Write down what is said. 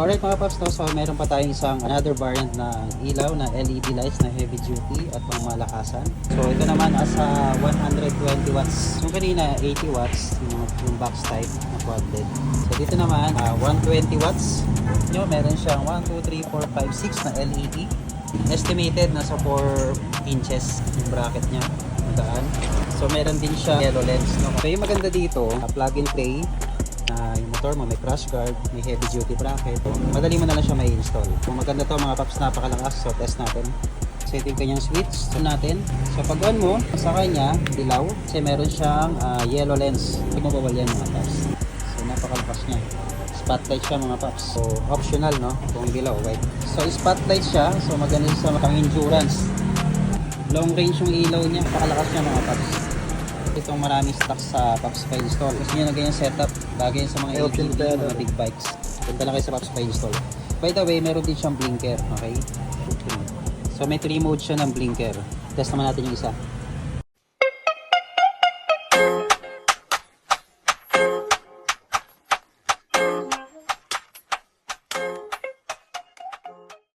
Alright mga paps, no? So meron pa tayong another variant na ilaw na LED lights na heavy duty at pang malakasan. So ito naman asa 120 watts. Yung kanina 80 watts yung box type na quad LED. So dito naman 120 watts. Yung meron siyang 1, 2, 3, 4, 5, 6 na LED. Estimated nasa 4 inches yung bracket niya. Magaan. So meron din siya yellow lens. No? So yung maganda dito, plug and play. Yung motor mo may crash guard, may heavy duty bracket. So, madali mo na lang siya may install. Kung maganda to mga paps, napakalakas. So test natin. So ito yung kanyang switch. So natin. So pag on mo, sa kanya, dilaw. Kasi meron siyang yellow lens. Hindi mo bawal yan mga paps. So napakalakas niya. Spotlight siya mga paps. So optional no, kung dilaw, white. So spotlight siya. So maganda sa pang endurance. Long range yung ilaw niya. Napakalakas niya mga paps. Itong maraming stock sa Pops Pie install. Gusto nyo na ganyan setup, bagay sa mga ATV, mga big bikes. Punta lang kayo sa Pops Pie install. By the way, meron din siyang blinker, okay? So may 3 modes siya ng blinker. Test naman natin yung isa.